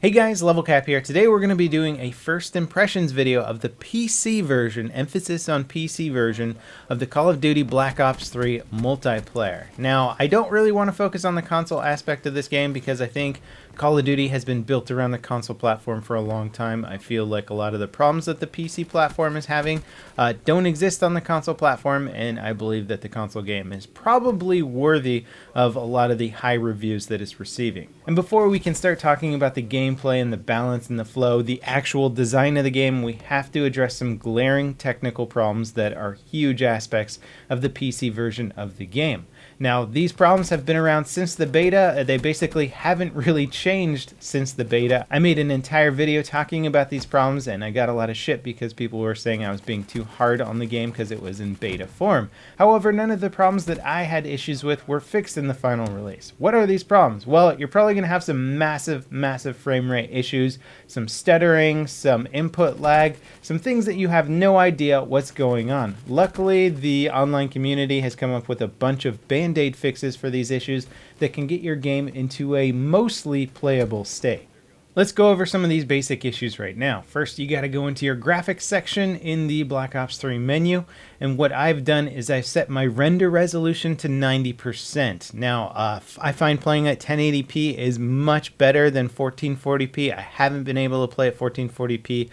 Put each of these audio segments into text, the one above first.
Hey guys, LevelCap here. Today we're going to be doing a first impressions video of the PC version, emphasis on PC version, of the Call of Duty Black Ops 3 Multiplayer. Now, I don't really want to focus on the console aspect of this game because I think Call of Duty has been built around the console platform for a long time. I feel like a lot of the problems that the PC platform is having don't exist on the console platform, and I believe that the console game is probably worthy of a lot of the high reviews that it's receiving. And before we can start talking about the gameplay and the balance and the flow, the actual design of the game, we have to address some glaring technical problems that are huge aspects of the PC version of the game. Now, these problems have been around since the beta. They basically haven't really changed since the beta. I made an entire video talking about these problems, and I got a lot of shit because people were saying I was being too hard on the game because it was in beta form. However, none of the problems that I had issues with were fixed in the final release. What are these problems? Well, you're probably going to have some massive frame rate issues, some stuttering, some input lag, some things that you have no idea what's going on. Luckily, the online community has come up with a bunch of band-aid fixes for these issues that can get your game into a mostly playable state. Let's go over some of these basic issues right now. First, you got to go into your graphics section in the Black Ops 3 menu, and what I've done is I've set my render resolution to 90%. Now, I find playing at 1080p is much better than 1440p. I haven't been able to play at 1440p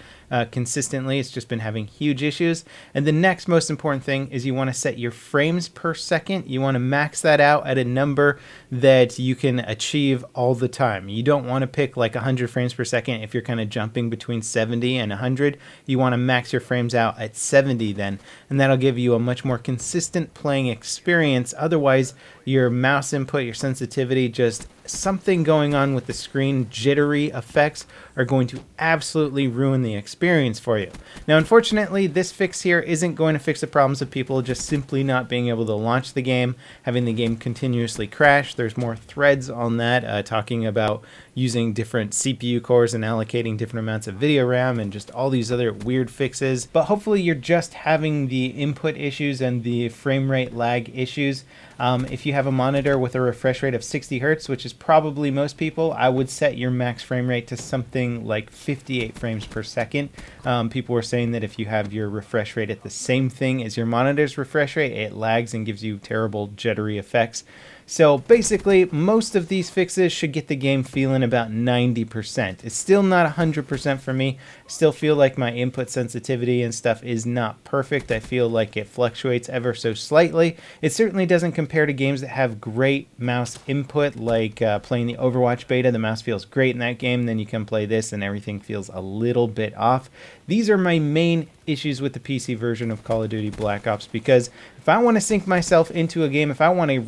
consistently. It's just been having huge issues. And the next most important thing is you want to set your frames per second. You want to max that out at a number that you can achieve all the time. You don't want to pick like 100 frames per second if you're kind of jumping between 70 and 100. You want to max your frames out at 70 then, and that'll give you a much more consistent playing experience. Otherwise, your mouse input, your sensitivity, just something going on with the screen, jittery effects are going to absolutely ruin the experience for you. Now, unfortunately, this fix here isn't going to fix the problems of people just simply not being able to launch the game, having the game continuously crash. There's more threads on that talking about using different CPU cores and allocating different amounts of video RAM and just all these other weird fixes. But hopefully you're just having the input issues and the frame rate lag issues. If you have a monitor with a refresh rate of 60 Hertz, which is probably most people, I would set your max frame rate to something like 58 frames per second. People were saying that if you have your refresh rate at the same thing as your monitor's refresh rate, it lags and gives you terrible jittery effects. So basically, most of these fixes should get the game feeling about 90%. It's still not 100% for me. I still feel like my input sensitivity and stuff is not perfect. I feel like it fluctuates ever so slightly. It certainly doesn't compare to games that have great mouse input, like playing the Overwatch beta. The mouse feels great in that game. Then you can play this and everything feels a little bit off. These are my main issues with the PC version of Call of Duty Black Ops, because if I want to sink myself into a game, if I want to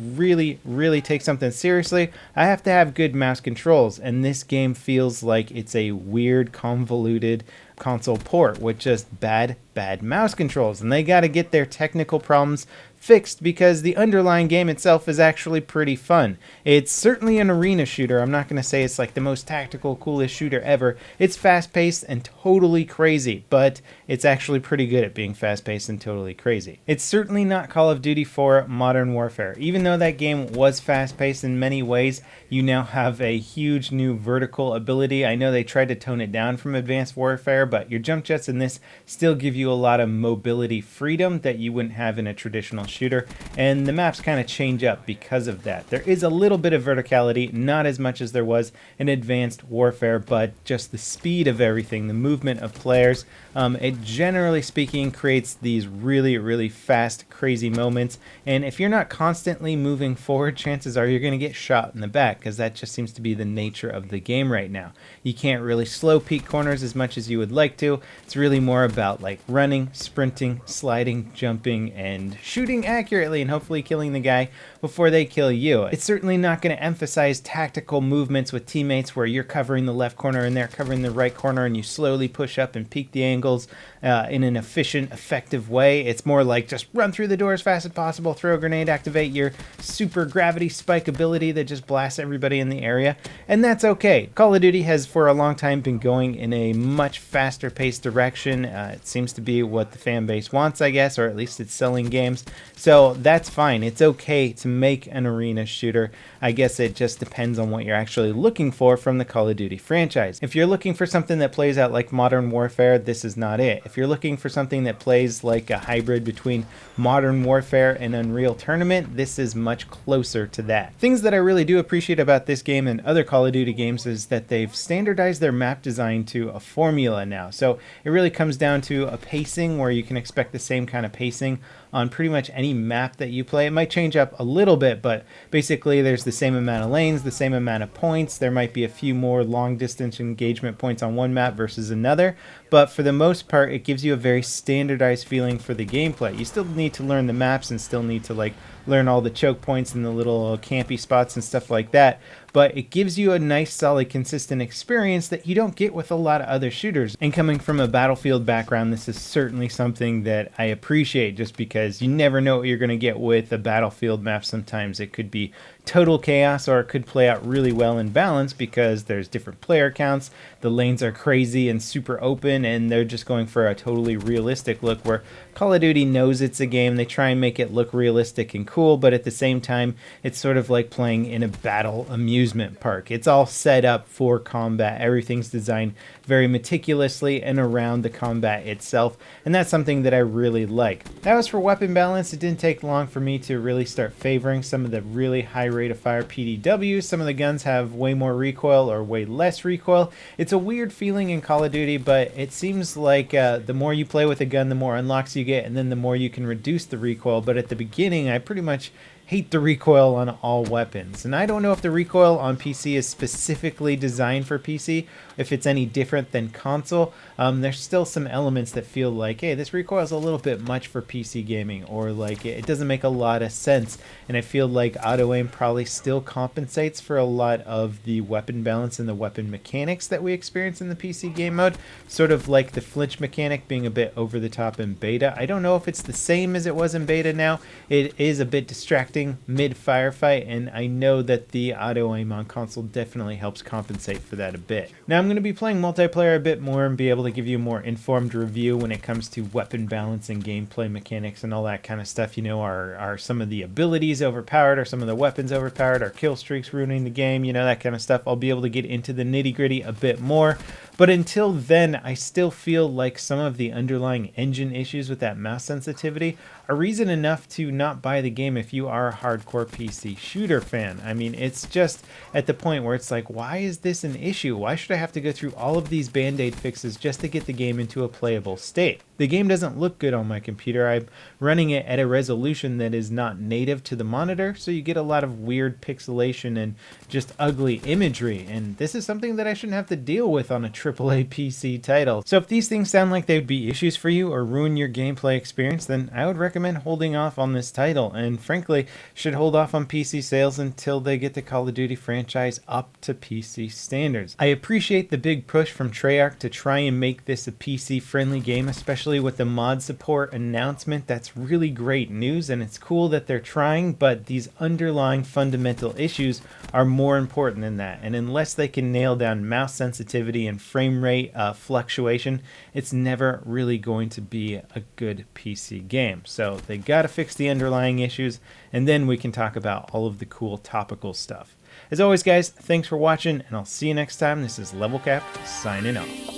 really take something seriously, I have to have good mouse controls, and this game feels like it's a weird, convoluted console port with just bad mouse controls, and they got to get their technical problems fixed because the underlying game itself is actually pretty fun. It's certainly an arena shooter. I'm not going to say it's like the most tactical, coolest shooter ever. It's fast-paced and totally crazy, but it's actually pretty good at being fast-paced and totally crazy. It's certainly not Call of Duty 4 Modern Warfare. Even though that game was fast-paced in many ways, you now have a huge new vertical ability. I know they tried to tone it down from Advanced Warfare, but your jump jets in this still give you a lot of mobility freedom that you wouldn't have in a traditional shooter, and the maps kind of change up because of that. There is a little bit of verticality, not as much as there was in Advanced Warfare, but just the speed of everything, the movement of players, it generally speaking creates these really fast, crazy moments, and if you're not constantly moving forward, chances are you're going to get shot in the back, because that just seems to be the nature of the game right now. You can't really slow peek corners as much as you would like to. It's really more about like running, sprinting, sliding, jumping, and shooting accurately and hopefully killing the guy before they kill you. It's certainly not going to emphasize tactical movements with teammates where you're covering the left corner and they're covering the right corner and you slowly push up and peek the angles in an efficient, effective way. It's more like just run through the door as fast as possible, throw a grenade, activate your super gravity spike ability that just blasts everybody in the area, and that's okay. Call of Duty has for a long time been going in a much faster paced direction. It seems to be what the fan base wants, I guess, or at least it's selling games So that's fine. It's okay to make an arena shooter. I guess it just depends on what you're actually looking for from the Call of Duty franchise. If you're looking for something that plays out like Modern Warfare, this is not it. If you're looking for something that plays like a hybrid between Modern Warfare and Unreal Tournament, this is much closer to that. Things that I really do appreciate about this game and other Call of Duty games is that they've standardized their map design to a formula now. So it really comes down to a pacing where you can expect the same kind of pacing on pretty much any map that you play. It might change up a little bit, but basically there's the same amount of lanes, the same amount of points. There might be a few more long distance engagement points on one map versus another, but for the most part it gives you a very standardized feeling for the gameplay. You still need to learn the maps and still need to like learn all the choke points and the little campy spots and stuff like that, but it gives you a nice, solid, consistent experience that you don't get with a lot of other shooters. And coming from a Battlefield background, this is certainly something that I appreciate, just because you never know what you're going to get with a Battlefield map. Sometimes it could be total chaos, or it could play out really well in balance because there's different player counts, the lanes are crazy and super open, and they're just going for a totally realistic look, where Call of Duty knows it's a game. They try and make it look realistic and cool, but at the same time it's sort of like playing in a battle amusement park. It's all set up for combat. Everything's designed very meticulously and around the combat itself, and that's something that I really like. That was for weapon balance. It didn't take long for me to really start favoring some of the really high rate of fire PDWs. Some of the guns have way more recoil or way less recoil. It's a weird feeling in Call of Duty, but it seems like the more you play with a gun, the more unlocks you get, and then the more you can reduce the recoil. But at the beginning, I pretty much hate the recoil on all weapons. And I don't know if the recoil on PC is specifically designed for PC, if it's any different than console. There's still some elements that feel like, hey, this recoil is a little bit much for PC gaming, or like it doesn't make a lot of sense. And I feel like auto aim probably still compensates for a lot of the weapon balance and the weapon mechanics that we experience in the PC game mode, sort of like the flinch mechanic being a bit over the top in beta. I don't know if it's the same as it was in beta now. It is a bit distracting mid firefight, and I know that the auto aim on console definitely helps compensate for that a bit. Now I'm going to be playing multiplayer a bit more and be able to give you a more informed review when it comes to weapon balance and gameplay mechanics and all that kind of stuff. You know, are some of the abilities overpowered? Are some of the weapons overpowered? Are kill streaks ruining the game? You know, that kind of stuff. I'll be able to get into the nitty-gritty a bit more. But until then, I still feel like some of the underlying engine issues with that mouse sensitivity are reason enough to not buy the game if you are a hardcore PC shooter fan. I mean, it's just at the point where it's like, why is this an issue? Why should I have to go through all of these band-aid fixes just to get the game into a playable state? The game doesn't look good on my computer. I'm running it at a resolution that is not native to the monitor, so you get a lot of weird pixelation and just ugly imagery, and this is something that I shouldn't have to deal with on a AAA PC title. So if these things sound like they would be issues for you or ruin your gameplay experience, then I would recommend holding off on this title, and frankly should hold off on PC sales until they get the Call of Duty franchise up to PC standards. I appreciate the big push from Treyarch to try and make this a PC friendly game, especially with the mod support announcement. That's really great news, and it's cool that they're trying, but these underlying fundamental issues are more important than that. And unless they can nail down mouse sensitivity and frame rate fluctuation, it's never really going to be a good PC game. So they gotta fix the underlying issues, and then we can talk about all of the cool topical stuff. As always, guys, thanks for watching, and I'll see you next time. This is LevelCap signing off.